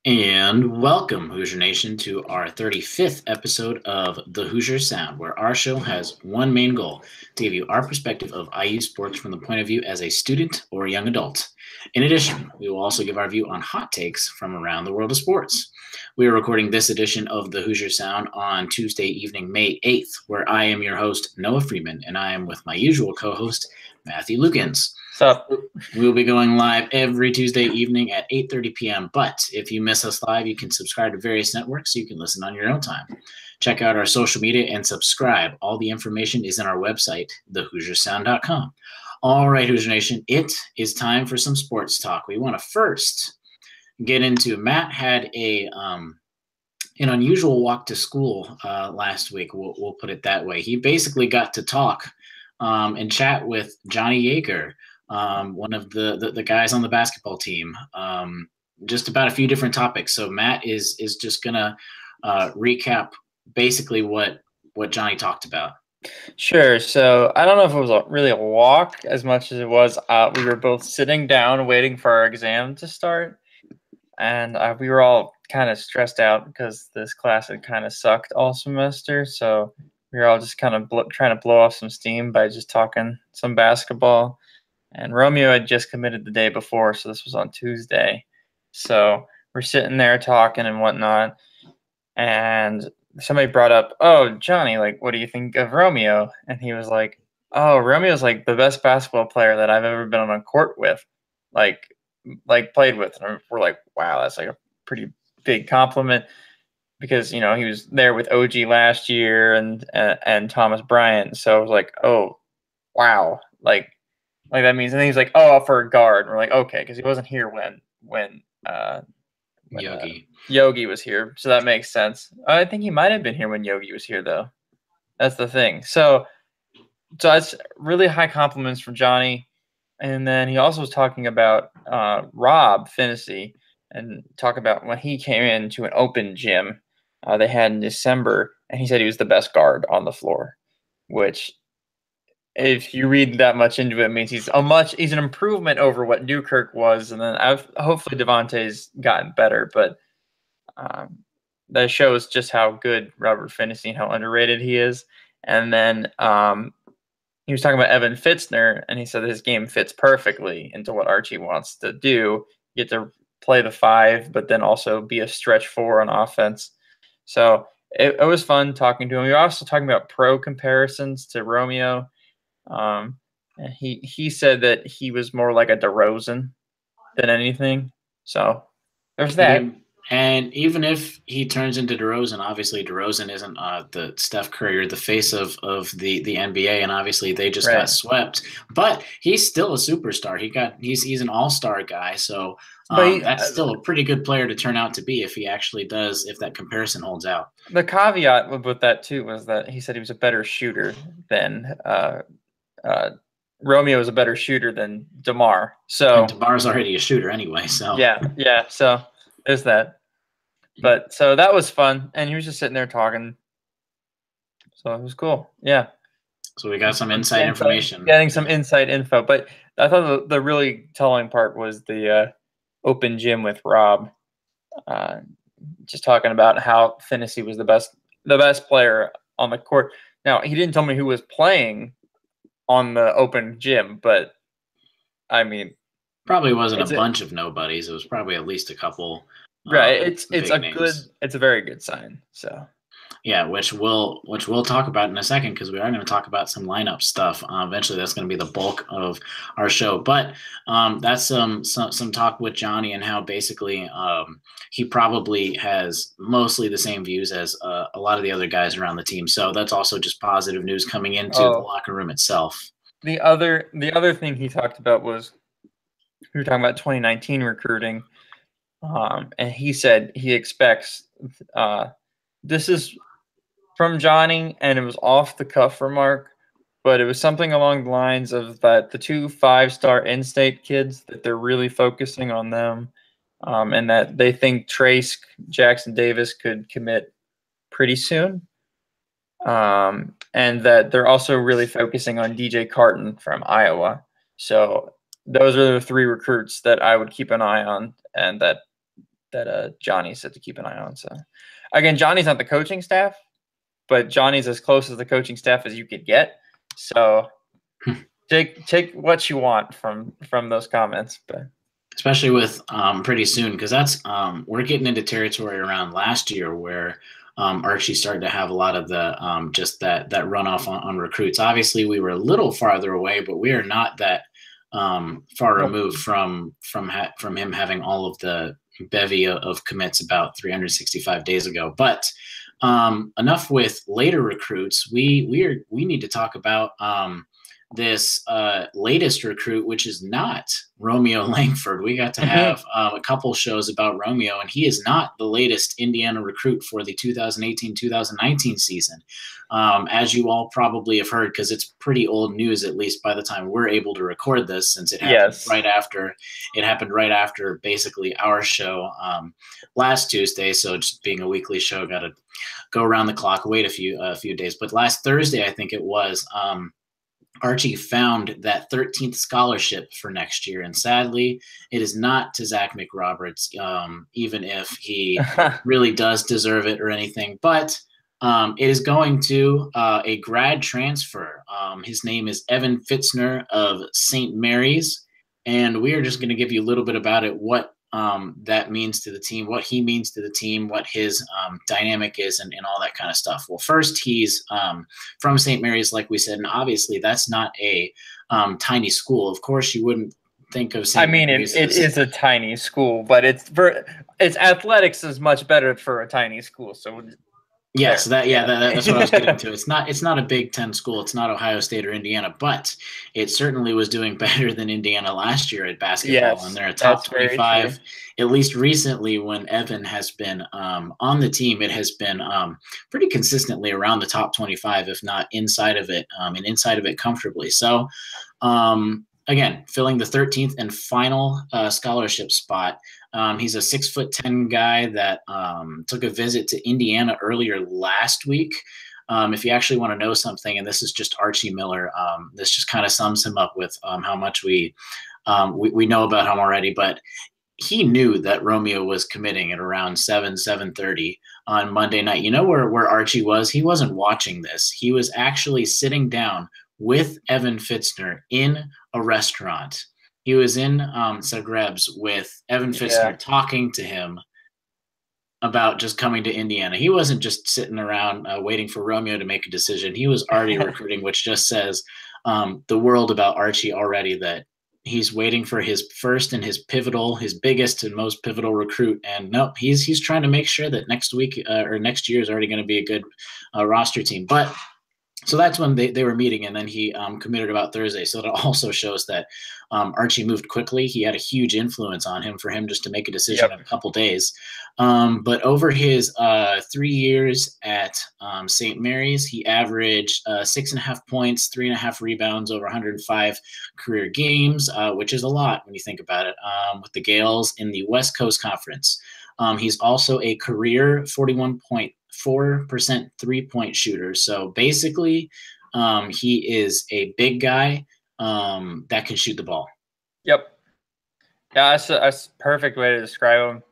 And welcome, Hoosier Nation, to our 35th episode of the Hoosier Sound, where our show has one main goal to give you our perspective of IU sports from the point of view as a student or a young adult. In addition, we will also give our view on hot takes from around the world of sports. We are recording this edition of the Hoosier Sound on Tuesday evening, May 8th, where I am your host, Noah Freeman, and I am with my usual co host, Matthew Lukens. So We'll be going live every Tuesday evening at 8:30 p.m. But if you miss us live, you can subscribe to various networks so you can listen on your own time. Check out our social media and subscribe. All the information is in our website, thehoosiersound.com. All right, Hoosier Nation, it is time for some sports talk. We want to first get into Matt had an unusual walk to school last week. We'll put it that way. He basically got to talk and chat with Johnny Jager, one of the guys on the basketball team, just about a few different topics. So Matt is just gonna recap basically what Johnny talked about. sure. So I don't know if it was really a walk as much as it was. We were both sitting down waiting for our exam to start, and we were all kind of stressed out because this class had kind of sucked all semester. So we were all just kind of trying to blow off some steam by just talking some basketball. And Romeo had just committed the day before, so this was on Tuesday. So we're sitting there talking and whatnot, and somebody brought up, "Oh, Johnny, like, what do you think of Romeo?" And he was like, "Oh, Romeo's like the best basketball player that I've ever been on a court with, like played with." And we're like, "Wow, that's like a pretty big compliment," because he was there with OG last year and Thomas Bryant. So I was like, "Oh, wow, like that means." And then he's like, "Oh, for a guard." And we're like, "Okay," because he wasn't here when Yogi was here, so that makes sense. I think he might have been here when Yogi was here, though. That's the thing. So that's really high compliments for Johnny. And then he also was talking about Rob Finney and talk about when he came into an open gym they had in December, and he said he was the best guard on the floor, which, if you read that much into it, means he's an improvement over what Newkirk was, and then hopefully Devontae's gotten better, but that shows just how good Robert Finney and how underrated he is. And then he was talking about Evan Fitzner, and he said his game fits perfectly into what Archie wants to do. You get to play the 5, but then also be a stretch 4 on offense. So it was fun talking to him. We were also talking about pro comparisons to Romeo. And he said that he was more like a DeRozan than anything. So there's that. And even if he turns into DeRozan, obviously DeRozan isn't the Steph Curry or the face of the NBA, and obviously they just got swept. But he's still a superstar. He's an all-star guy, so that's still a pretty good player to turn out to be if he actually does, if that comparison holds out. The caveat with that too was that he said he was a better shooter than Romeo is a better shooter than DeMar. So DeMar's already a shooter anyway. So yeah. So there's that. But so that was fun, and he was just sitting there talking. So it was cool. Yeah. So we got some inside information. Getting some inside info. But I thought the really telling part was the open gym with Rob. Just talking about how Finney was the best player on the court. Now, he didn't tell me who was playing on the open gym, but I mean, probably wasn't a bunch of nobodies. It was probably at least a couple. Right. It's a very good sign. So yeah, which we'll talk about in a second, because we are going to talk about some lineup stuff. Eventually, that's going to be the bulk of our show. But that's some talk with Johnny and how basically he probably has mostly the same views as a lot of the other guys around the team. So that's also just positive news coming into the locker room itself. The other thing he talked about was, we were talking about 2019 recruiting, and he said he expects this is from Johnny, and it was off the cuff remark, but it was something along the lines of that the 2 5-star in-state kids, that they're really focusing on them, and that they think Trace Jackson Davis could commit pretty soon, and that they're also really focusing on DJ Carton from Iowa. So those are the 3 recruits that I would keep an eye on, and that that Johnny said to keep an eye on. So again, Johnny's not the coaching staff, but Johnny's as close as the coaching staff as you could get. So take what you want from those comments, but especially with pretty soon, because that's we're getting into territory around last year where Archie started to have a lot of the just that runoff on recruits. Obviously, we were a little farther away, but we are not that far removed from him having all of the bevy of commits about 365 days ago. But enough with later recruits. We need to talk about this latest recruit, which is not Romeo Langford. We got to have a couple shows about Romeo, and he is not the latest Indiana recruit for the 2018-2019 season. As you all probably have heard, because it's pretty old news, at least by the time we're able to record this, since it happened right after basically our show last Tuesday. So just being a weekly show, got to go around the clock, wait a few days. But last Thursday, I think it was, Archie found that 13th scholarship for next year, and sadly, it is not to Zach McRoberts, even if he really does deserve it or anything. But it is going to a grad transfer. His name is Evan Fitzner of St. Mary's, and we are just going to give you a little bit about it, what that means to the team, what he means to the team, what his dynamic is, and all that kind of stuff. Well, first, he's from St. Mary's, like we said, and obviously that's not a tiny school. Of course, you wouldn't think of St. Mary's. It is a tiny school, but its athletics is much better for a tiny school. So yes, that's what I was getting to. It's not a Big Ten school. It's not Ohio State or Indiana, but it certainly was doing better than Indiana last year at basketball. Yes, and they're a top 25. At least recently, when Evan has been on the team, it has been pretty consistently around the top 25, if not inside of it, and inside of it comfortably. So, again, filling the 13th and final scholarship spot. He's a 6'10" guy that took a visit to Indiana earlier last week. If you actually want to know something, and this is just Archie Miller, this just kind of sums him up with how much we know about him already. But he knew that Romeo was committing at around 7:30 on Monday night. You know where Archie was? He wasn't watching this. He was actually sitting down with Evan Fitzner in a restaurant. He was in Zagreb's with Evan Fitzner talking to him about just coming to Indiana. He wasn't just sitting around waiting for Romeo to make a decision. He was already recruiting, which just says the world about Archie already, that he's waiting for his first and his biggest and most pivotal recruit. And no, he's trying to make sure that next week or next year is already going to be a good roster team. But so that's when they were meeting, and then he committed about Thursday. So that also shows that Archie moved quickly. He had a huge influence on him for him just to make a decision in a couple days. But over his 3 years at St. Mary's, he averaged 6.5 points, 3.5 rebounds, over 105 career games, which is a lot when you think about it, with the Gales in the West Coast Conference. He's also a career 41.4% three-point shooter. So basically, he is a big guy that can shoot the ball. Yep. Yeah, that's a perfect way to describe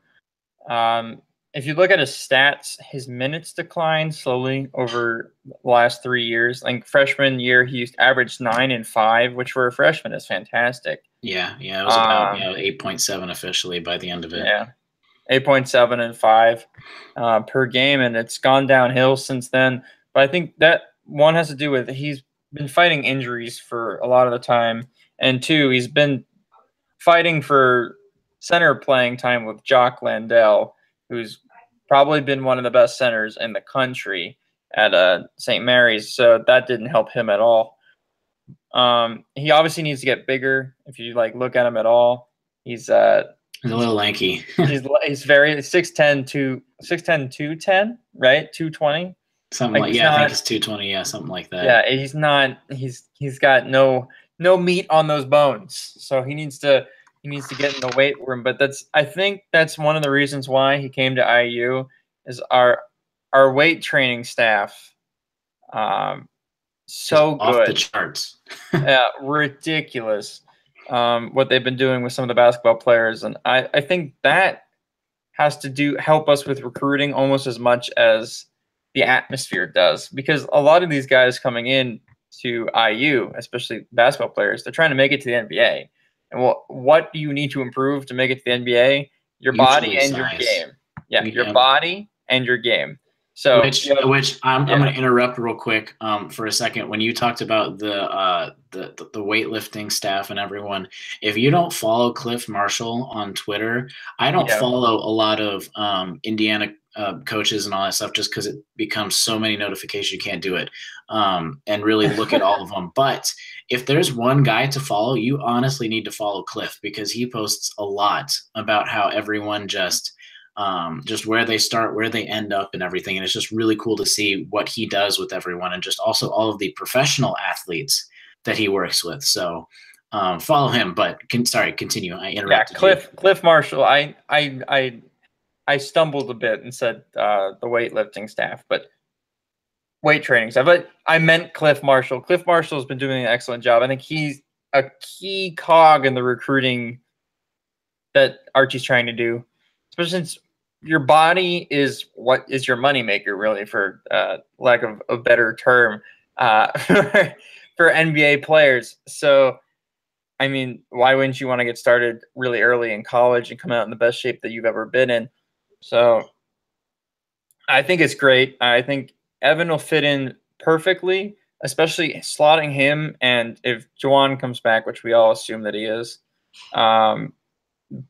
him. If you look at his stats, his minutes declined slowly over the last 3 years. Like freshman year, he averaged 9 and 5, which for a freshman is fantastic. Yeah, it was about 8.7 officially by the end of it. Yeah, 8.7 and 5 per game, and it's gone downhill since then. But I think that one has to do with he's been fighting injuries for a lot of the time, and two, he's been fighting for center playing time with Jock Landell, who's probably been one of the best centers in the country at St. Mary's. So that didn't help him at all. He obviously needs to get bigger. If you look at him at all, he's a little lanky. he's very 6'10", 210, right? 220. Something I think it's 220. Yeah, something like that. Yeah, he's not. He's got no meat on those bones. So he needs to get in the weight room. But I think that's one of the reasons why he came to IU is our weight training staff. So off good, the charts. Yeah, ridiculous. What they've been doing with some of the basketball players, and I think that has to help us with recruiting almost as much as the atmosphere does, because a lot of these guys coming in to IU, especially basketball players, they're trying to make it to the NBA. And what do you need to improve to make it to the NBA? Your body and your game. Yeah, your body and your game. So which I'm going to interrupt real quick for a second. When you talked about the weightlifting staff and everyone, if you don't follow Cliff Marshall on Twitter, I don't follow a lot of Indiana coaches and all that stuff just because it becomes so many notifications you can't do it and really look at all of them. But if there's one guy to follow, you honestly need to follow Cliff, because he posts a lot about how everyone just where they start, where they end up and everything. And it's just really cool to see what he does with everyone, and just also all of the professional athletes that he works with. So follow him, but continue. I interrupted Cliff Marshall. I stumbled a bit and said the weightlifting staff, but weight training staff. But I meant Cliff Marshall. Cliff Marshall has been doing an excellent job. I think he's a key cog in the recruiting that Archie's trying to do, especially since your body is what is your moneymaker, really, for lack of a better term, for NBA players. So, I mean, why wouldn't you want to get started really early in college and come out in the best shape that you've ever been in? So, I think it's great. I think Evan will fit in perfectly, especially slotting him. And if Juwan comes back, which we all assume that he is,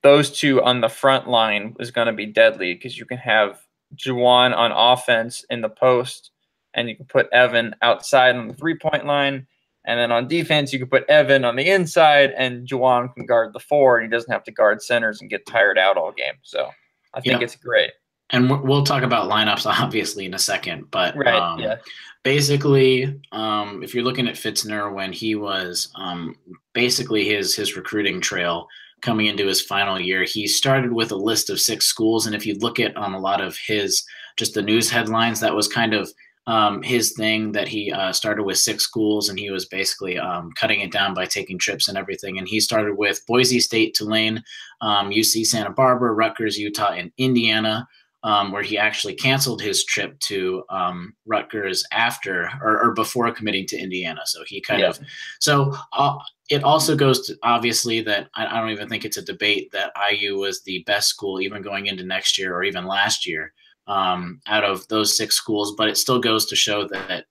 those two on the front line is going to be deadly, because you can have Juwan on offense in the post, and you can put Evan outside on the three-point line. And then on defense, you can put Evan on the inside, and Juwan can guard the four, and he doesn't have to guard centers and get tired out all game. So I think it's great. And we'll talk about lineups obviously in a second, but basically, if you're looking at Fitzner when he was basically his recruiting trail coming into his final year, he started with a list of 6 schools. And if you look at a lot of just the news headlines, that was kind of his thing, that he started with 6 schools, and he was basically cutting it down by taking trips and everything. And he started with Boise State, Tulane, UC Santa Barbara, Rutgers, Utah, and Indiana, where he actually canceled his trip to Rutgers after or before committing to Indiana. So he kind of it also goes to, obviously, that I don't even think it's a debate that IU was the best school even going into next year or even last year out of those 6 schools. But it still goes to show that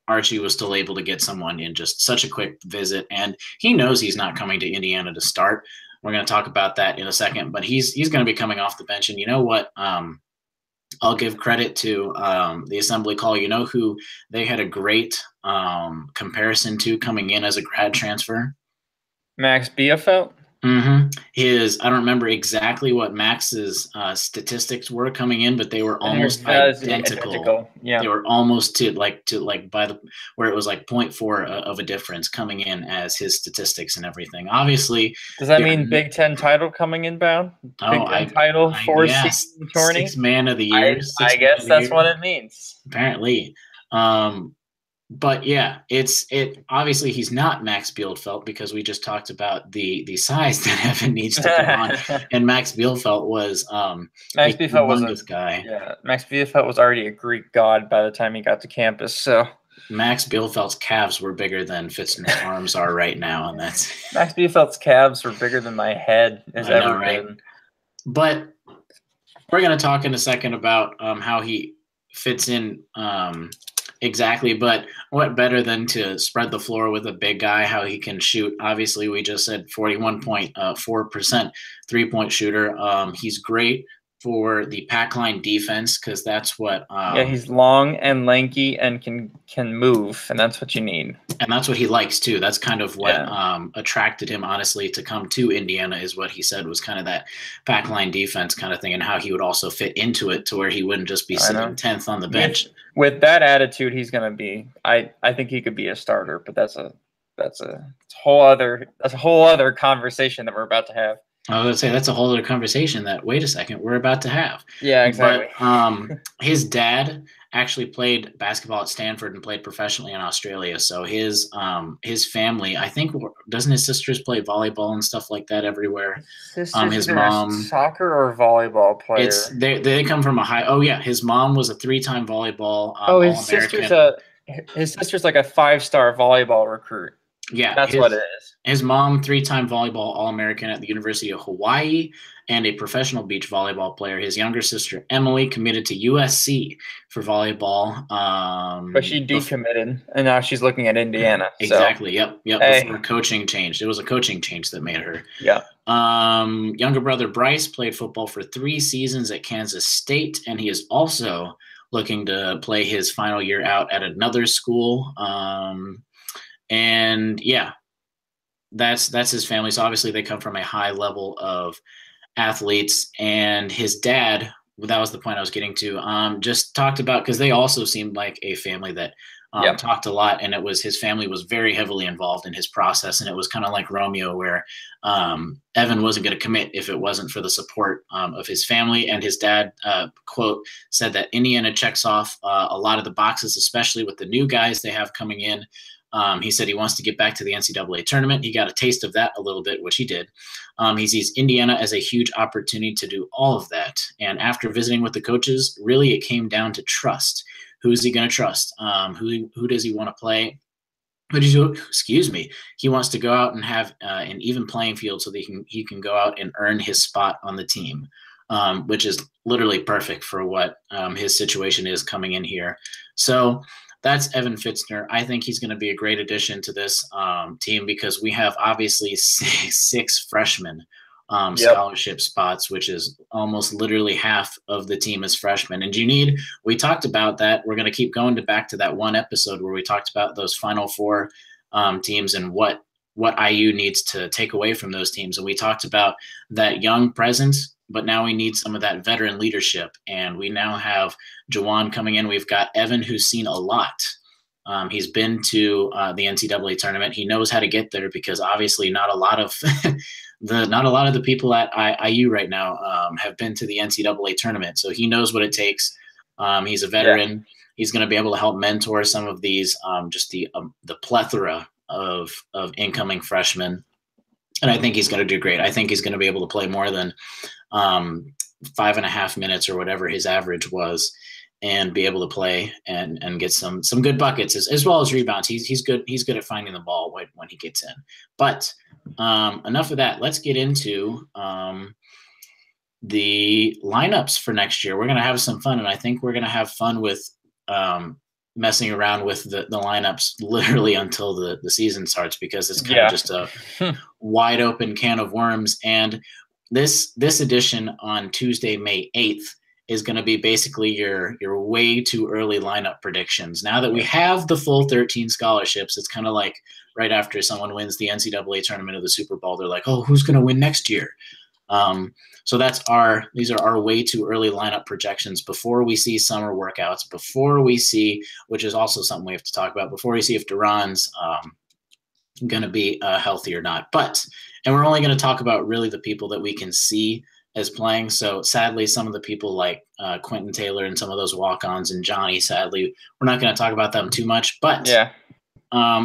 Archie was still able to get someone in just such a quick visit. And he knows he's not coming to Indiana to start. We're going to talk about that in a second. But he's going to be coming off the bench. And you know what? I'll give credit to the assembly call. You know who they had a great comparison to coming in as a grad transfer? Max Bielfeldt? Mm-hmm. I don't remember exactly what Max's statistics were coming in, but they were almost identical. Yeah. They were almost to by where it was like 0.4 of a difference coming in as his statistics and everything. Obviously, does that mean Big Ten title coming inbound? Big Ten title, 4-season tourney, 6 man of the year. I guess that's what it means. Apparently. But yeah, it obviously he's not Max Bielfeldt, because we just talked about the size that Evan needs to put on, and Max Bielfeldt was Max Bielfeldt was a guy. Yeah, Max Bielfeldt was already a Greek god by the time he got to campus. So Max Bielfeldt's calves were bigger than Fitzner's arms are right now, and that's Max Bielfeldt's calves were bigger than my head has ever been. But we're gonna talk in a second about how he fits in. Exactly, but what better than to spread the floor with a big guy, how he can shoot. Obviously, we just said 41.4% three-point shooter. He's great for the pack line defense, because that's what he's long and lanky and can move, and that's what you need. And that's what he likes too. That's kind of what attracted him, honestly, to come to Indiana, is what he said was kind of that pack line defense kind of thing, and how he would also fit into it to where he wouldn't just be sitting 10th on the bench. With that attitude, he's going to be. I think he could be a starter, but that's a whole other conversation that we're about to have. I was going to say that's a whole other conversation that, wait a second, we're about to have. Yeah, exactly. But his dad actually played basketball at Stanford and played professionally in Australia. So his family, I think, doesn't his sisters play volleyball and stuff like that everywhere? Sisters, His either mom, a soccer or volleyball player. it's they come from a high. Oh yeah, his mom was a 3-time volleyball his sister's like a 5-star volleyball recruit. Yeah, that's what it is. His mom, 3-time volleyball All-American at the University of Hawaii and a professional beach volleyball player. His younger sister, Emily, committed to USC for volleyball. But she decommitted, and now she's looking at Indiana. Exactly. So. Yep. Hey. Before coaching changed. It was a coaching change that made her. Yeah. Younger brother Bryce played football for 3 seasons at Kansas State, and he is also looking to play his final year out at another school. And yeah, that's his family. So obviously they come from a high level of athletes. And his dad, that was the point I was getting to, just talked about, because they also seemed like a family that talked a lot, and his family was very heavily involved in his process. And it was kind of like Romeo, where Evan wasn't going to commit if it wasn't for the support of his family. And his dad, quote, said that Indiana checks off a lot of the boxes, especially with the new guys they have coming in. He said he wants to get back to the NCAA tournament. He got a taste of that a little bit, which he did. He sees Indiana as a huge opportunity to do all of that. And after visiting with the coaches, really it came down to trust. Who is he going to trust? Who does he want to play? He wants to go out and have an even playing field so that he can go out and earn his spot on the team, which is literally perfect for what his situation is coming in here. So that's Evan Fitzner. I think he's going to be a great addition to this team, because we have obviously six freshmen scholarship spots, which is almost literally half of the team is freshmen. And we talked about that. We're going to keep going back to that one episode where we talked about those Final Four teams and what IU needs to take away from those teams. And we talked about that young presence, but now we need some of that veteran leadership. And we now have Jawan coming in. We've got Evan, who's seen a lot. He's been to the NCAA tournament. He knows how to get there, because obviously not a lot of the people at IU right now have been to the NCAA tournament. So he knows what it takes. He's a veteran. Yeah. He's going to be able to help mentor some of these, just the plethora of incoming freshmen. And I think he's going to do great. I think he's going to be able to play more than 5.5 minutes or whatever his average was, and be able to play and get some good buckets as well as rebounds. He's good. He's good at finding the ball when he gets in. But enough of that. Let's get into the lineups for next year. We're going to have some fun, and I think we're going to have fun with messing around with the lineups literally until the season starts, because it's kind of just a wide open can of worms. And this edition on Tuesday, May 8th, is going to be basically your way too early lineup predictions. Now that we have the full 13 scholarships, it's kind of like right after someone wins the NCAA tournament or the Super Bowl, they're like, oh, who's going to win next year? So these are our way too early lineup projections before we see summer workouts, before we see, which is also something we have to talk about, before we see if Duran's going to be healthy or not. And we're only going to talk about really the people that we can see as playing. So sadly, some of the people like Quentin Taylor and some of those walk-ons and Johnny, sadly, we're not going to talk about them too much. But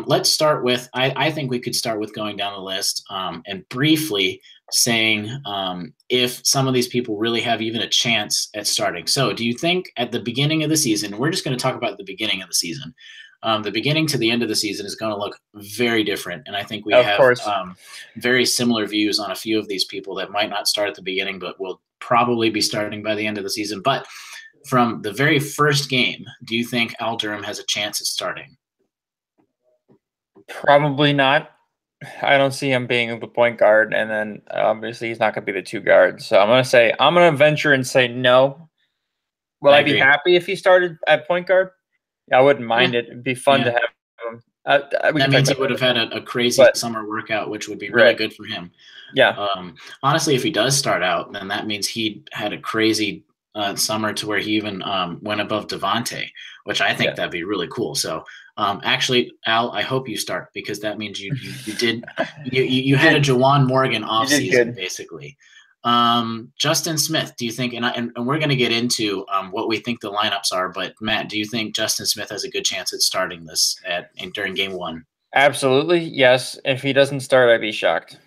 let's start with, I think we could start with going down the list and briefly saying if some of these people really have even a chance at starting. So do you think at the beginning of the season, we're just going to talk about the beginning of the season, the beginning to the end of the season is going to look very different. And I think we have very similar views on a few of these people that might not start at the beginning, but will probably be starting by the end of the season. But from the very first game, do you think Al Durham has a chance at starting? Probably not. I don't see him being the point guard, and then obviously he's not going to be the two guards. So I'm going to venture and say no. Will I be happy if he started at point guard? Yeah, I wouldn't mind it. It'd be fun to have him. That means he would have had a crazy summer workout, which would be really good for him. Yeah. Honestly, if he does start out, then that means he had a crazy summer to where he even went above Devontae, which I think that'd be really cool. So actually, Al, I hope you start, because that means you had a Jawan Morgan offseason, basically. Justin Smith, do you think, and we're going to get into what we think the lineups are, but Matt, do you think Justin Smith has a good chance at starting this during game one? Absolutely, yes. If he doesn't start, I'd be shocked.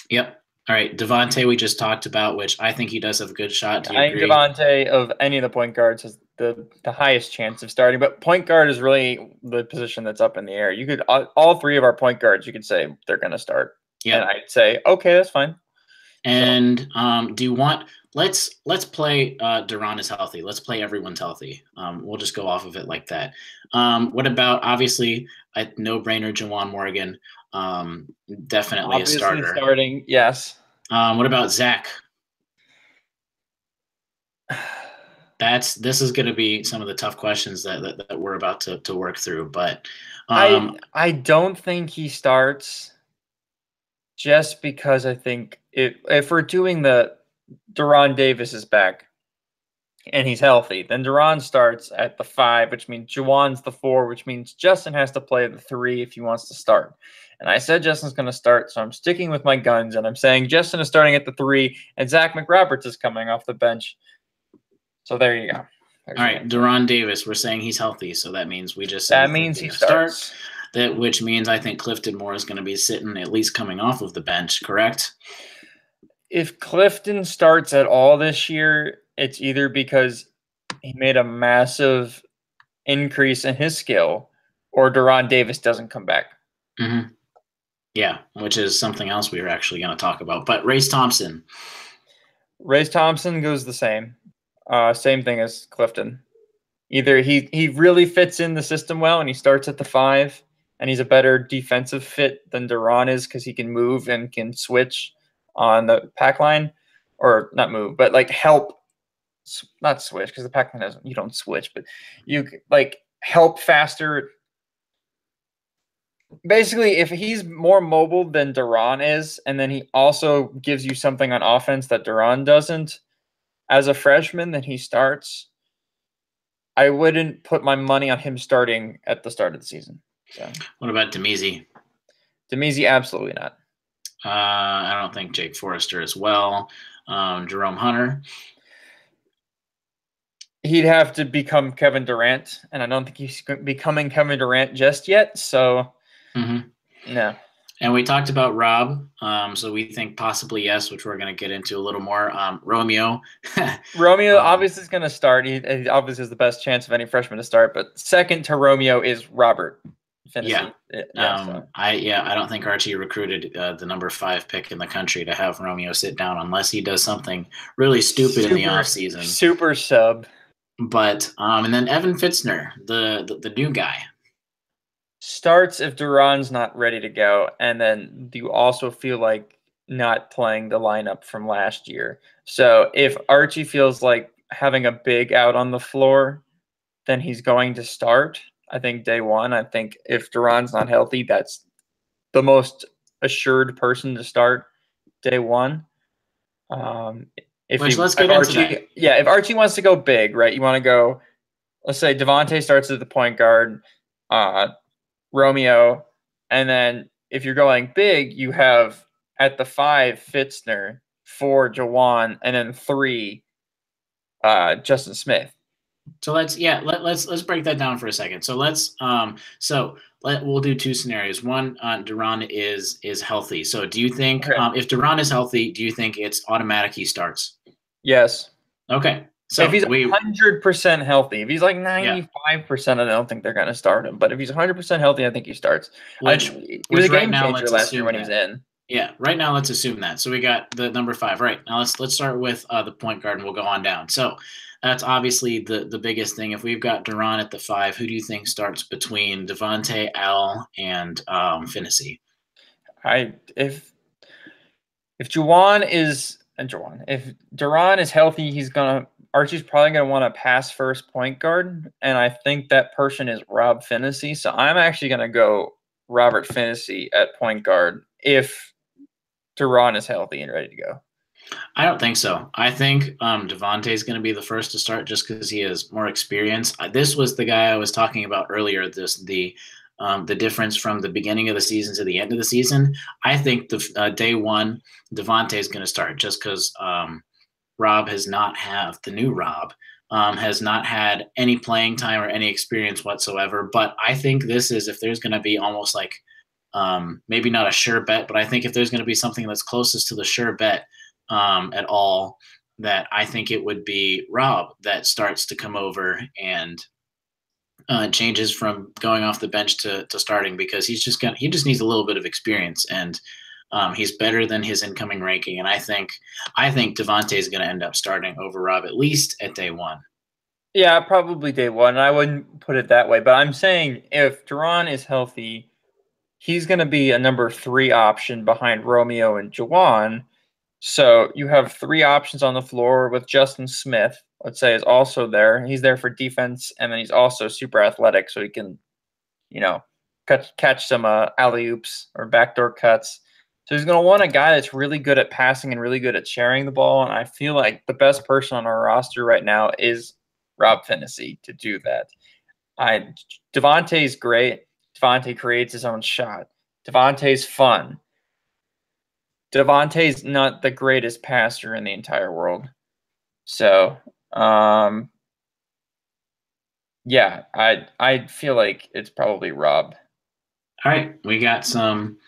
Yep. All right, Devontae, we just talked about, which I think he does have a good shot. Do you I think agree? Devontae, of any of the point guards, has the highest chance of starting. But point guard is really the position that's up in the air. You could all three of our point guards, you could say they're going to start. Yeah. And I'd say, okay, that's fine. And do you want let's play Duran is healthy. Let's play everyone's healthy. We'll just go off of it like that. What about obviously a no-brainer Juwan Morgan? Definitely Obviously a starter. Starting, yes. What about Zach? This is going to be some of the tough questions that we're about to work through. But I don't think he starts, just because I think if we're doing the Deron Davis is back and he's healthy, then Deron starts at the 5, which means Juwan's the 4, which means Justin has to play the 3 if he wants to start. And I said Justin's going to start, so I'm sticking with my guns, and I'm saying Justin is starting at the 3, and Zach McRoberts is coming off the bench. So there you go. All right, Deron Davis, we're saying he's healthy, so that means we just said that means he starts. Which means I think Clifton Moore is going to be sitting, at least coming off of the bench, correct? If Clifton starts at all this year, it's either because he made a massive increase in his skill, or Deron Davis doesn't come back. Mm-hmm. Yeah, which is something else we were actually going to talk about. But Race Thompson goes the same. Same thing as Clifton. Either he really fits in the system well and he starts at the 5, and he's a better defensive fit than Deron is because he can move and can switch on the pack line, or not move, but like help, not switch, because the pack line doesn't, you don't switch, but you like help faster. Basically, if he's more mobile than Deron is, and then he also gives you something on offense that Deron doesn't, as a freshman, then he starts. I wouldn't put my money on him starting at the start of the season. So. What about Demizi? Demizi, absolutely not. I don't think Jake Forrester as well. Jerome Hunter. He'd have to become Kevin Durant, and I don't think he's becoming Kevin Durant just yet. So, no. And we talked about Rob, so we think possibly yes, which we're going to get into a little more. Romeo. Romeo obviously is going to start. He obviously has the best chance of any freshman to start, but second to Romeo is Robert. Yeah. I don't think Archie recruited the number 5 pick in the country to have Romeo sit down unless he does something really stupid in the offseason. Super sub. But and then Evan Fitzner, the new guy. Starts if Duran's not ready to go, and then you also feel like not playing the lineup from last year. So if Archie feels like having a big out on the floor, then he's going to start. I think day one. I think if Duran's not healthy, that's the most assured person to start day one. If Archie wants to go big, right? You want to go, let's say Devontae starts at the point guard, Romeo, and then if you're going big, you have at the 5 Fitzner, 4 Juwan, and then 3 Justin Smith. So let's break that down for a second. So we'll do 2 scenarios. One, Duran is healthy. So do you think if Duran is healthy, do you think it's automatic he starts? Yes. Okay. So if he's 100% healthy, if he's like 95%, I don't think they're going to start him. But if he's 100% healthy, I think he starts. He was a game changer last year when he was in. Yeah, right now let's assume that. So we got the number 5. Right now let's start with the point guard, and we'll go on down. So that's obviously the biggest thing. If we've got Duran at the 5, who do you think starts between Devontae, Al, and Finney? If Juwan is if Duran is healthy, Archie's probably gonna want to pass first point guard, and I think that person is Rob Finney. So I'm actually gonna go Robert Finney at point guard if Duran is healthy and ready to go. I don't think so. I think Devontae is going to be the first to start just because he has more experience. This was the guy I was talking about earlier. The the difference from the beginning of the season to the end of the season, I think the day one, Devontae is going to start just because Rob has not have the new Rob has not had any playing time or any experience whatsoever. But I think this is, if there's going to be almost like maybe not a sure bet, but I think if there's going to be something that's closest to the sure bet at all, that I think it would be Rob that starts to come over and changes from going off the bench to starting, because he just needs a little bit of experience, and he's better than his incoming ranking. And I think Devontae is going to end up starting over Rob at least at day one. Yeah, probably day one. I wouldn't put it that way, but I'm saying if Duran is healthy, he's going to be a number 3 option behind Romeo and Juwan. So you have 3 options on the floor with Justin Smith, let's say, is also there. He's there for defense, and then he's also super athletic, so he can, catch some alley-oops or backdoor cuts. So he's going to want a guy that's really good at passing and really good at sharing the ball, and I feel like the best person on our roster right now is Rob Phinisee to do that. Devontae's great. Devontae creates his own shot. Devontae's fun. Devontae's not the greatest passer in the entire world. So, yeah, I feel like it's probably Rob. All right, we got some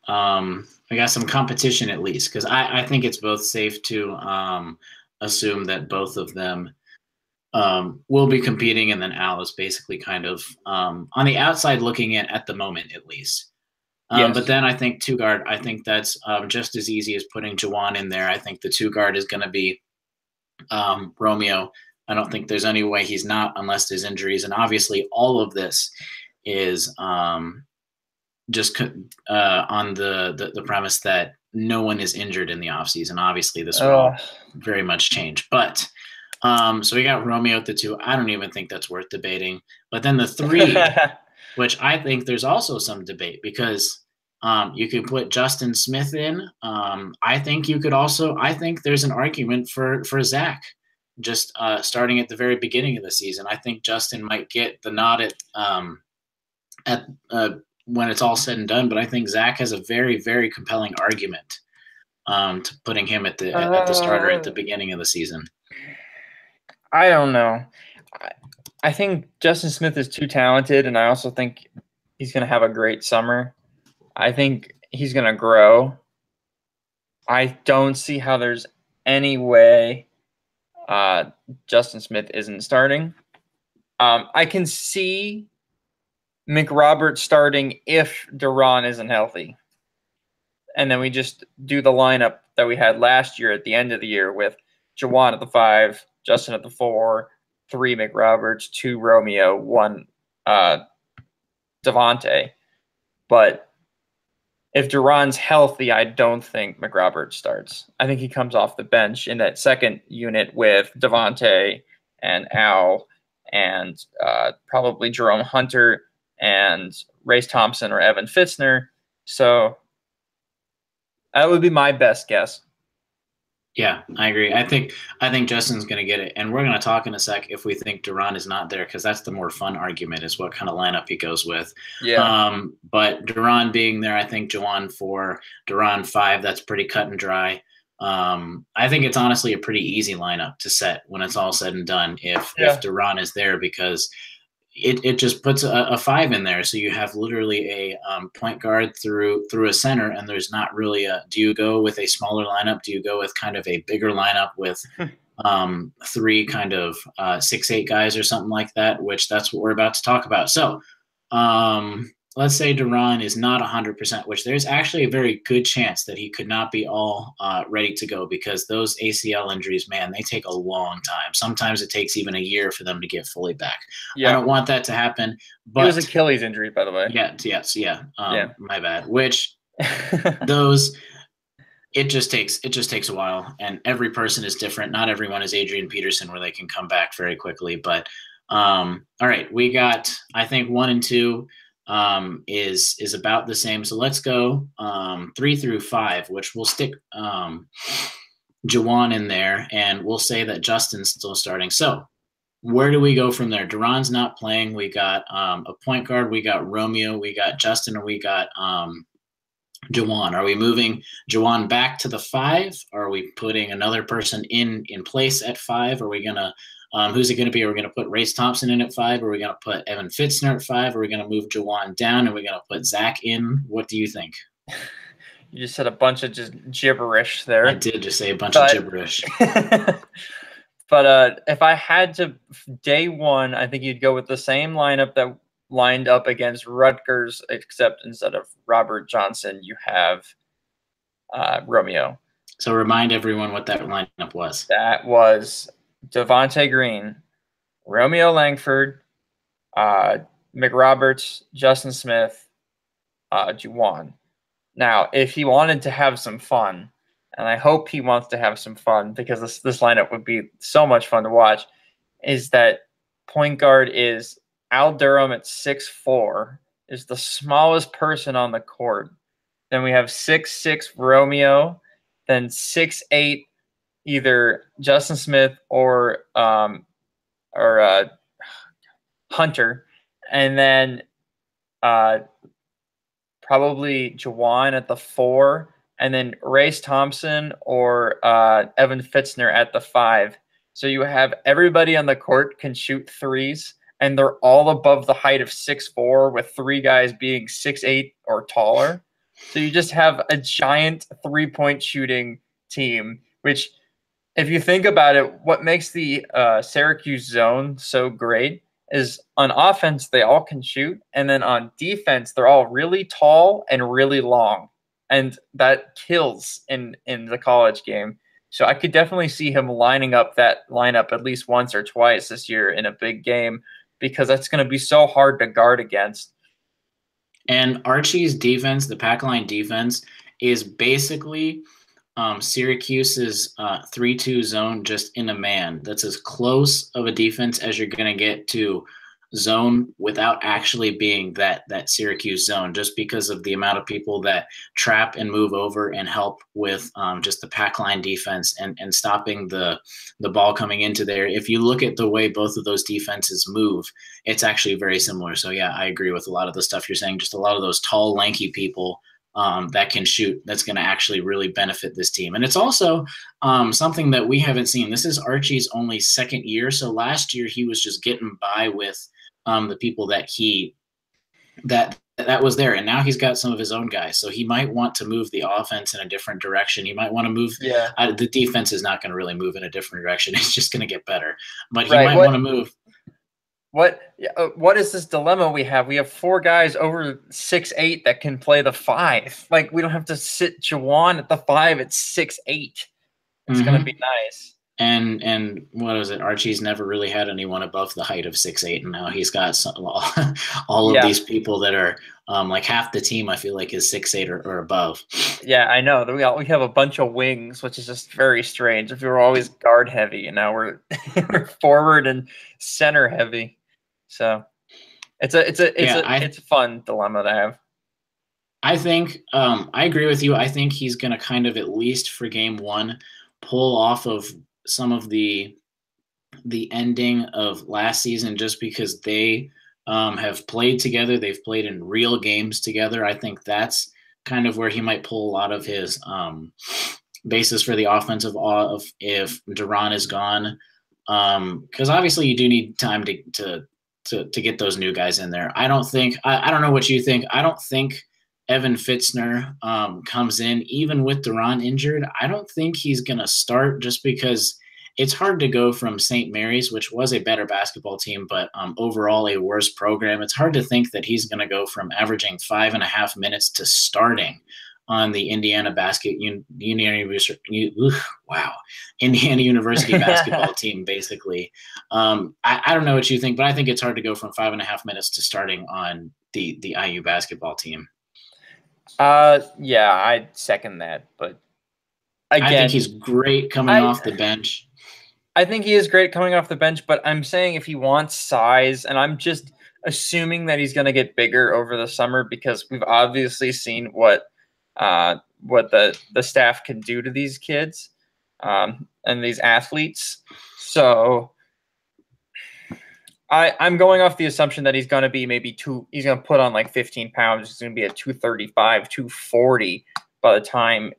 competition at least, because I think it's both safe to assume that both of them will be competing, and then Al is basically kind of on the outside looking in at the moment at least. Yes. But then I think 2 guard, I think that's just as easy as putting Juwan in there. I think the 2 guard is going to be Romeo. I don't think there's any way he's not, unless there's injuries. And obviously all of this is just on the premise that no one is injured in the offseason. Obviously this will all very much change. But so we got Romeo at the 2. I don't even think that's worth debating. But then the 3, which I think there's also some debate, because you could put Justin Smith in. I think there's an argument for Zach just starting at the very beginning of the season. I think Justin might get the nod at when it's all said and done, but I think Zach has a very, very compelling argument to putting him at the starter at the beginning of the season. I don't know. I think Justin Smith is too talented, and I also think he's going to have a great summer. I think he's going to grow. I don't see how there's any way Justin Smith isn't starting. I can see McRoberts starting if Duran isn't healthy. And then we just do the lineup that we had last year at the end of the year with Juwan at the 5, Justin at the 4, 3 McRoberts, 2 Romeo, 1 Devontae. But if Duran's healthy, I don't think McRoberts starts. I think he comes off the bench in that second unit with Devontae and Al and probably Jerome Hunter and Race Thompson or Evan Fitzner. So that would be my best guess. Yeah, I agree. I think Justin's going to get it, and we're going to talk in a sec if we think Duran is not there, because that's the more fun argument, is what kind of lineup he goes with. Yeah. But Duran being there, I think Juwan 4, Duran 5. That's pretty cut and dry. I think it's honestly a pretty easy lineup to set when it's all said and done if Duran is there, because it just puts a 5 in there. So you have literally a point guard through a center, and there's not really do you go with a smaller lineup? Do you go with kind of a bigger lineup with 3 kind of 6'8" guys or something like that, which that's what we're about to talk about. So let's say Duran is not 100%, which there's actually a very good chance that he could not be all ready to go, because those ACL injuries, man, they take a long time. Sometimes it takes even a year for them to get fully back. Yeah. I don't want that to happen. But it was Achilles injury, by the way. Yeah. My bad. Which it just takes a while, and every person is different. Not everyone is Adrian Peterson where they can come back very quickly. But all right, we got, I think 1 and 2. Is about the same. So let's go 3 through 5, which we'll stick Juwan in there, and we'll say that Justin's still starting. So where do we go from there? Duran's not playing. We got a point guard. We got Romeo. We got Justin, or we got Jawan. Are we moving Jawan back to the 5? Are we putting another person in place at 5? Are we gonna who's it going to be? Are we going to put Race Thompson in at 5? Are we going to put Evan Fitzner at 5? Are we going to move Jawan down? Are we going to put Zach in? What do you think? You just said a bunch of just gibberish there. I did just say a bunch of gibberish. But if I had to, day one, I think you'd go with the same lineup that lined up against Rutgers, except instead of Robert Johnson, you have Romeo. So remind everyone what that lineup was. That was Devontae Green, Romeo Langford, McRoberts, Justin Smith, Juwan. Now, if he wanted to have some fun, and I hope he wants to have some fun because this lineup would be so much fun to watch, is that point guard is Al Durham at 6'4", is the smallest person on the court. Then we have 6'6" Romeo, then 6'8" either Justin Smith or Hunter, and then probably Jawan at the 4, and then Race Thompson or Evan Fitzner at the 5. So you have everybody on the court can shoot threes, and they're all above the height of 6'4", with 3 guys being 6'8" or taller. So you just have a giant three-point shooting team, which, if you think about it, what makes the Syracuse zone so great is on offense, they all can shoot. And then on defense, they're all really tall and really long. And that kills in the college game. So I could definitely see him lining up that lineup at least once or twice this year in a big game, because that's going to be so hard to guard against. And Archie's defense, the pack line defense, is basically Syracuse's 3-2 zone just in a man. That's as close of a defense as you're going to get to zone without actually being that Syracuse zone, just because of the amount of people that trap and move over and help with just the pack line defense and stopping the ball coming into there. If you look at the way both of those defenses move, it's actually very similar. So yeah, I agree with a lot of the stuff you're saying. Just a lot of those tall, lanky people that can shoot, that's going to actually really benefit this team. And it's also something that we haven't seen. This is Archie's only second year. So last year he was just getting by with the people that that was there. And now he's got some of his own guys. So he might want to move the offense in a different direction. He might want to move. Yeah. The defense is not going to really move in a different direction. It's just going to get better. But he might want to move. What is this dilemma we have? We have 4 guys over 6'8" that can play the 5. Like, we don't have to sit Jawan at the 5 at 6'8". It's going to be nice. And what is it? Archie's never really had anyone above the height of 6'8", and now he's got all of these people that are like half the team. I feel like is 6'8" or above. Yeah, I know. We have a bunch of wings, which is just very strange. If we were always guard heavy, and now we're forward and center heavy. So it's a fun dilemma to have. I think I agree with you. I think he's going to kind of, at least for game 1, pull off of some of the ending of last season, just because they have played together. They've played in real games together. I think that's kind of where he might pull a lot of his basis for the offensive of if Duran is gone. Because obviously you do need time to get those new guys in there. I don't know what you think. I don't think Evan Fitzner comes in, even with Duran injured. I don't think he's going to start, just because it's hard to go from St. Mary's, which was a better basketball team, but overall a worse program. It's hard to think that he's going to go from averaging 5.5 minutes to starting on the Indiana Indiana University basketball team, basically. I don't know what you think, but I think it's hard to go from 5.5 minutes to starting on the IU basketball team. Yeah, I second that, but again, I think he's great coming off the bench. I think he is great coming off the bench, but I'm saying if he wants size, and I'm just assuming that he's going to get bigger over the summer, because we've obviously seen what the staff can do to these kids and these athletes. So I'm going off the assumption that he's going to be he's going to put on like 15 pounds. He's going to be at 235, 240 by the time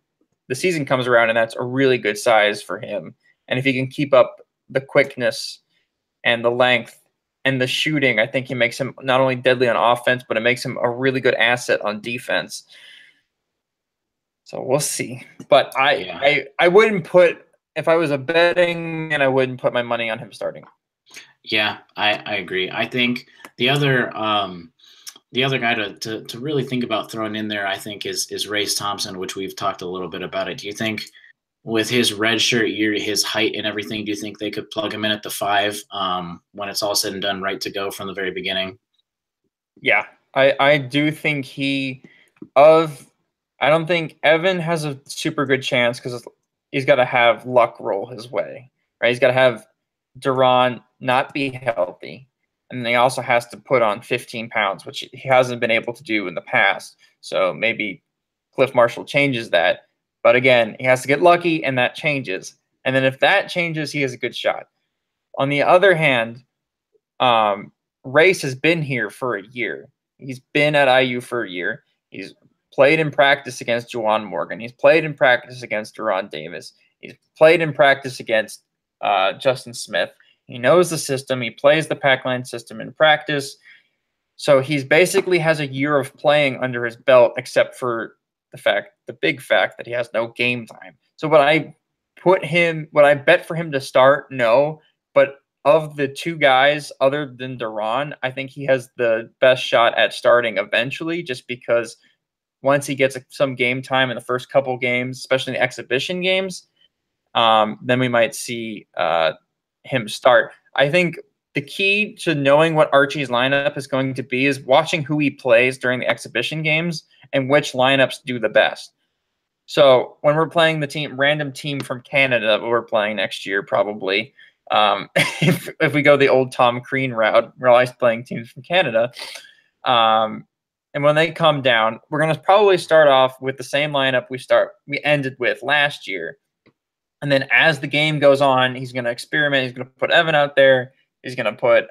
the season comes around, and that's a really good size for him. And if he can keep up the quickness and the length and the shooting, I think he makes him not only deadly on offense, but it makes him a really good asset on defense. So we'll see. But I wouldn't put, if I was a betting man, I wouldn't put my money on him starting. Yeah, I agree. I think the other guy to really think about throwing in there, I think, is Race Thompson, which we've talked a little bit about it. Do you think with his redshirt year, his height and everything, do you think they could plug him in at the 5 when it's all said and done, right to go from the very beginning? Yeah, I do think I don't think Evan has a super good chance because he's got to have luck roll his way, right? He's got to have Duran not be healthy, and then he also has to put on 15 pounds, which he hasn't been able to do in the past. So maybe Cliff Marshall changes that. But again, he has to get lucky, and that changes. And then if that changes, he has a good shot. On the other hand, Race has been here for a year. He's been at IU for a year. He's played in practice against Juwan Morgan. He's played in practice against Duran Davis. He's played in practice against Justin Smith. He knows the system. He plays the pack line system in practice. So he's basically has a year of playing under his belt, except for the big fact that he has no game time. So would I bet for him to start? No. But of the two guys other than Duran, I think he has the best shot at starting eventually, just because once he gets some game time in the first couple games, especially in the exhibition games, then we might see him start. I think the key to knowing what Archie's lineup is going to be is watching who he plays during the exhibition games and which lineups do the best. So when we're playing the random team from Canada that we're playing next year, probably, if we go the old Tom Crean route, we're always playing teams from Canada. And when they come down, we're going to probably start off with the same lineup we ended with last year. And then as the game goes on, he's going to experiment. He's going to put Evan out there. He's going to put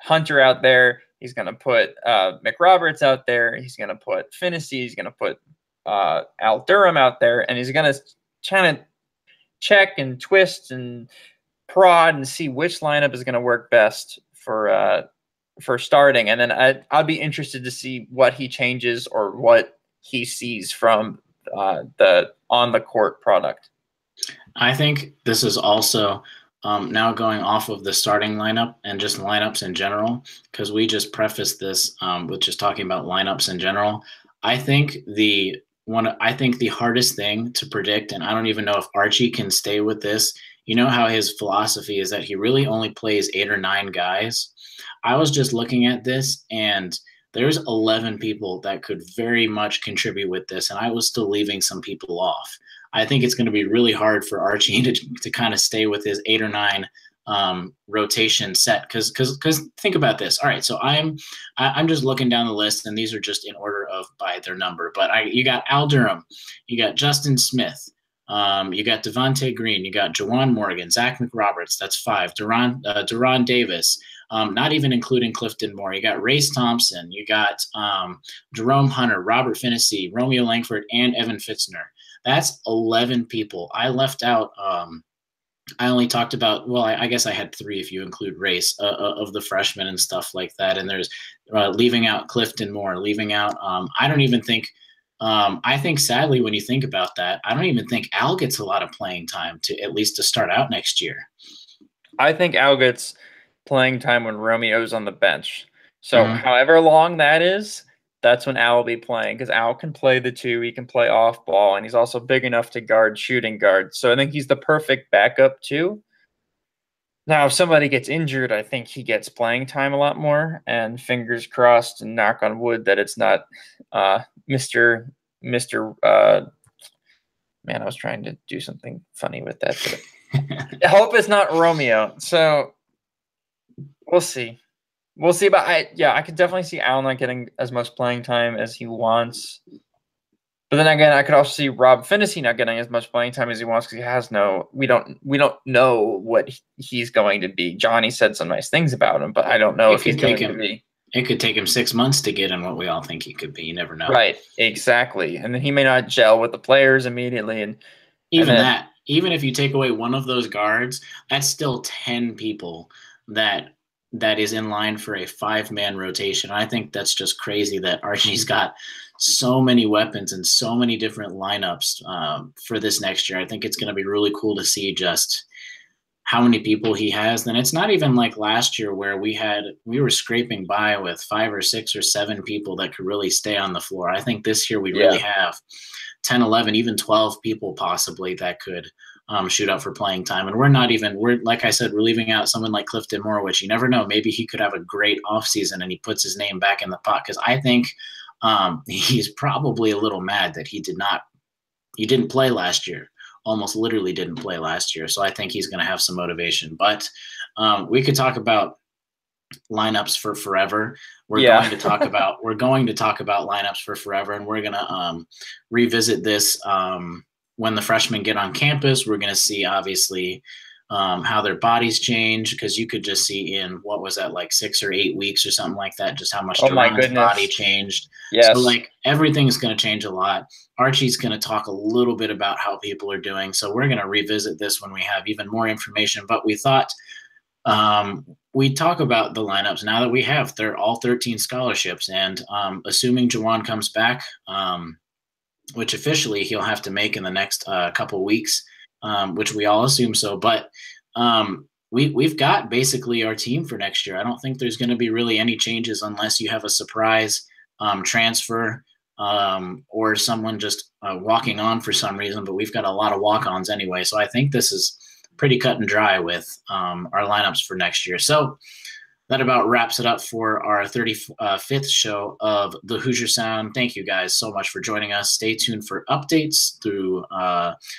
Hunter out there. He's going to put McRoberts out there. He's going to put Finnessy. He's going to put Al Durham out there. And he's going to kind of check and twist and prod and see which lineup is going to work best for starting. And then I'd be interested to see what he changes or what he sees from the on-the-court product. I think this is also now going off of the starting lineup and just lineups in general, because we just prefaced this with just talking about lineups in general. I think the hardest thing to predict, and I don't even know if Archie can stay with this. You know how his philosophy is that he really only plays 8 or 9 guys. I was just looking at this, and there's 11 people that could very much contribute with this, and I was still leaving some people off. I think it's going to be really hard for Archie to kind of stay with his 8 or 9 rotation set, because think about this. All right, so I'm just looking down the list, and these are just in order of by their number. But you got Al Durham, you got Justin Smith, you got Devontae Green, you got Juwan Morgan, Zach McRoberts, that's 5. Duran Davis, not even including Clifton Moore. You got Race Thompson, you got Jerome Hunter, Robert Finnessy, Romeo Langford, and Evan Fitzner. That's 11 people. I left out. I only talked about. Well, I guess I had 3 if you include Race of the freshmen and stuff like that. And there's leaving out Clifton Moore, leaving out. I don't even think. I think sadly, when you think about that, I don't even think Al gets a lot of playing time at least to start out next year. I think Al gets playing time when Romeo's on the bench. So however long that is, that's when Al will be playing, because Al can play the 2. He can play off ball, and he's also big enough to guard shooting guards. So I think he's the perfect backup too. Now, if somebody gets injured, I think he gets playing time a lot more. And fingers crossed and knock on wood that it's not Mr. Man, I was trying to do something funny with that. I hope it's not Romeo. So we'll see. We'll see, but I could definitely see Al not getting as much playing time as he wants. But then again, I could also see Rob Finney not getting as much playing time as he wants because he has no. We don't know what he's going to be. Johnny said some nice things about him, but I don't know if he's going to be. It could take him 6 months to get in what we all think he could be. You never know. Right, exactly. And then he may not gel with the players immediately. And even if you take away one of those guards, that's still 10 people that is in line for a 5-man rotation. I think that's just crazy that Archie's got so many weapons and so many different lineups for this next year. I think it's going to be really cool to see just how many people he has. Then it's not even like last year where we were scraping by with 5 or 6 or 7 people that could really stay on the floor. I think this year we really have 10, 11, even 12 people possibly that could shoot up for playing time. And we're like I said, we're leaving out someone like Clifton Moore, which you never know. Maybe he could have a great offseason and he puts his name back in the pot. Because I think he's probably a little mad that he didn't play last year. Almost literally didn't play last year. So I think he's going to have some motivation. But we could talk about lineups for forever. We're going to talk about lineups for forever, and we're going to revisit this when the freshmen get on campus. We're going to see obviously how their bodies change, because you could just see in what was that, like 6 or 8 weeks or something like that, just how much Duran's body changed. Yes. So like everything's going to change a lot. Archie's going to talk a little bit about how people are doing. So we're going to revisit this when we have even more information. But we thought we'd talk about the lineups now that we have all 13 scholarships. And assuming Jawan comes back, which officially he'll have to make in the next couple weeks, which we all assume so. But we've got basically our team for next year. I don't think there's going to be really any changes unless you have a surprise transfer or someone just walking on for some reason. But we've got a lot of walk-ons anyway. So I think this is pretty cut and dry with our lineups for next year. So that about wraps it up for our 35th show of the Hoosier Sound. Thank you guys so much for joining us. Stay tuned for updates through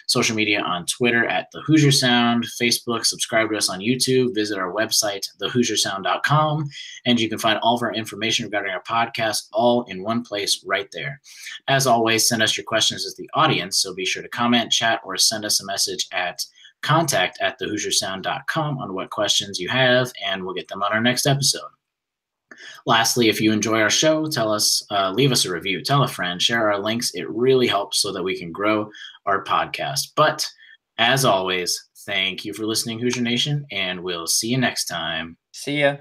social media on Twitter at the Hoosier Sound, Facebook, subscribe to us on YouTube, visit our website, thehoosiersound.com, and you can find all of our information regarding our podcast all in one place right there. As always, send us your questions as the audience, so be sure to comment, chat, or send us a message at contact@thehoosiersound.com on what questions you have, and we'll get them on our next episode. Lastly, if you enjoy our show, tell us, leave us a review, tell a friend, share our links. It really helps so that we can grow our podcast. But as always, thank you for listening, Hoosier Nation, and we'll see you next time. See ya.